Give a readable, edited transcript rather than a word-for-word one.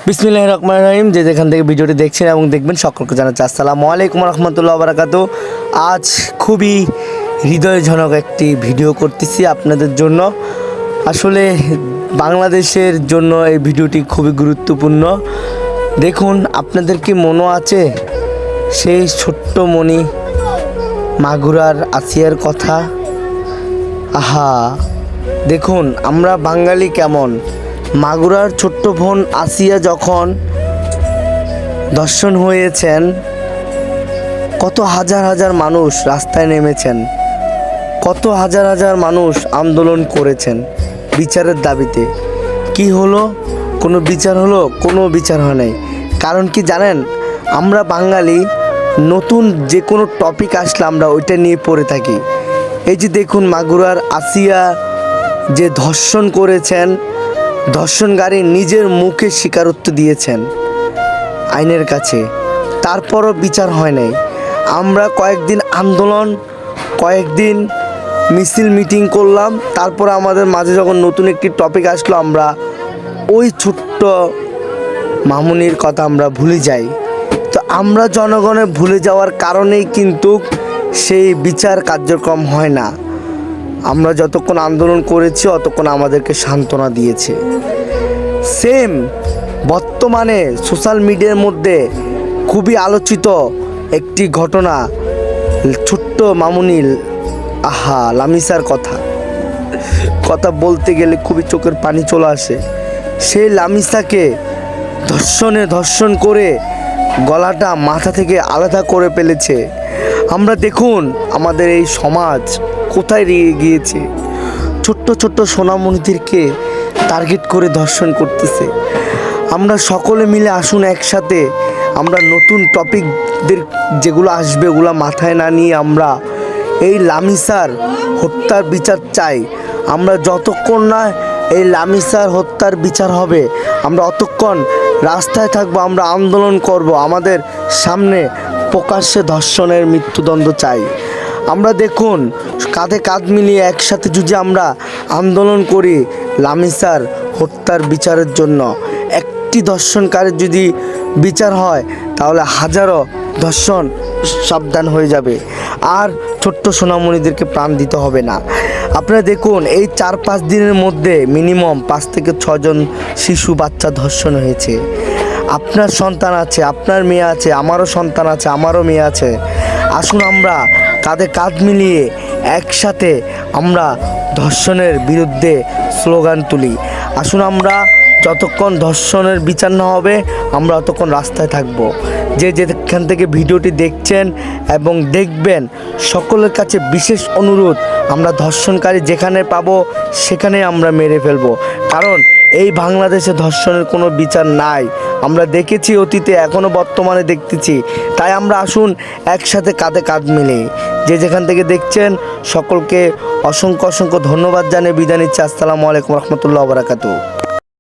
বিসমিল্লাহির রহমানির রহিম। যে যেখান থেকে ভিডিওটি দেখছেন এবং দেখবেন সকলকে জানাচ্ছি আসসালামু আলাইকুম রহমতুল্লাহ বারাকাতু। আজ খুবই হৃদয়জনক একটি ভিডিও করতেছি আপনাদের জন্য। আসলে বাংলাদেশের জন্য এই ভিডিওটি খুবই গুরুত্বপূর্ণ। দেখুন, আপনাদের কি মনে আছে সেই ছোট্ট মণি মাগুরার আসিয়ার কথা? আহা, দেখুন আমরা বাঙালি কেমন। মাগুরার ছোট্ট বোন আসিয়া যখন ধর্ষণ হয়েছেন, কত হাজার হাজার মানুষ রাস্তায় নেমেছেন, কত হাজার হাজার মানুষ আন্দোলন করেছেন বিচারের দাবিতে। কি হলো? কোনো বিচার হলো? কোনো বিচার হয় নাই। কারণ কি জানেন, আমরা বাঙালি নতুন যে কোনো টপিক আসলে আমরা ওইটা নিয়ে পড়ে থাকি। এই যে দেখুন, মাগুরার আসিয়া যে ধর্ষণ করেছেন, ধর্ষণকারী নিজের মুখে স্বীকারোক্তি দিয়েছেন আইনের কাছে, তারপরও বিচার হয় নাই। আমরা কয়েকদিন আন্দোলন, কয়েকদিন মিছিল মিটিং করলাম, তারপর আমাদের মাঝে যখন নতুন একটি টপিক আসলো, আমরা ওই ছোট্ট মামুনির কথা আমরা ভুলে যাই। তো আমরা জনগণের ভুলে যাওয়ার কারণেই কিন্তু সেই বিচার কার্যক্রম হয় না। আমরা যতক্ষণ আন্দোলন করেছি অতক্ষণ আমাদেরকে সান্ত্বনা দিয়েছে। সেম বর্তমানে সোশ্যাল মিডিয়ার মধ্যে খুবই আলোচিত একটি ঘটনা, ছোট্ট মামুনি লামিসার কথা বলতে গেলে খুবই চোখের পানি চলে আসে। সেই লামিসাকে ধর্ষণ করে গলাটা মাথা থেকে আলাদা করে ফেলেছে। আমরা দেখুন আমাদের এই সমাজ কোথায় নিয়ে গিয়েছে। ছোট্ট ছোট্ট সোনামণিদেরকে টার্গেট করে ধর্ষণ করতেছে। আমরা সকলে মিলে আসুন একসাথে, আমরা নতুন টপিকদের যেগুলো আসবে ওগুলো মাথায় না নিয়ে আমরা এই লামিসার হত্যার বিচার চাই। আমরা যতক্ষণ না এই লামিসার হত্যার বিচার হবে, আমরা অতক্ষণ রাস্তায় থাকবো, আমরা আন্দোলন করব। আমাদের সামনে প্রকাশ্যে ধর্ষণের মৃত্যুদণ্ড চাই। আমরা দেখুন কাঁধে কাঁধ মিলিয়ে একসাথে যদি আমরা আন্দোলন করি লামিসার হত্যার বিচারের জন্য, একটি ধর্ষণকারীর যদি বিচার হয় তাহলে হাজারো ধর্ষণ সাবধান হয়ে যাবে, আর ছোট্ট সোনামণিদেরকে প্রাণ দিতে হবে না। আপনারা দেখুন এই 4-5 দিনের মধ্যে মিনিমাম 5 থেকে 6 জন শিশু বাচ্চা ধর্ষণ হয়েছে। আপনার সন্তান আছে, আপনার মেয়ে আছে, আমারও সন্তান আছে, আমারও মেয়ে আছে। আসুন আমরা কাঁধে কাঁধ মিলিয়ে একসাথে আমরা ধর্ষণের বিরুদ্ধে স্লোগান তুলি। আসুন আমরা যতক্ষণ ধর্ষণের বিচার না হবে আমরা ততক্ষণ রাস্তায় থাকব। যে যেখান থেকে ভিডিওটি দেখছেন এবং দেখবেন, সকলের কাছে বিশেষ অনুরোধ, আমরা ধর্ষণকারী যেখানে পাবো সেখানে আমরা মেরে ফেলবো। কারণ এই বাংলাদেশে ধর্ষণের কোনো বিচার নাই। আমরা দেখেছি অতীতে, এখনও বর্তমানে দেখতেছি। তাই আমরা আসুন একসাথে কাঁধে কাঁধ মিলে। যে যেখান থেকে দেখছেন সকলকে অসংখ্য অসংখ্য ধন্যবাদ জানিয়ে বিদায় নিচ্ছি। আসসালামু আলাইকুম রহমতুল্লাহ বারাকাতুহু।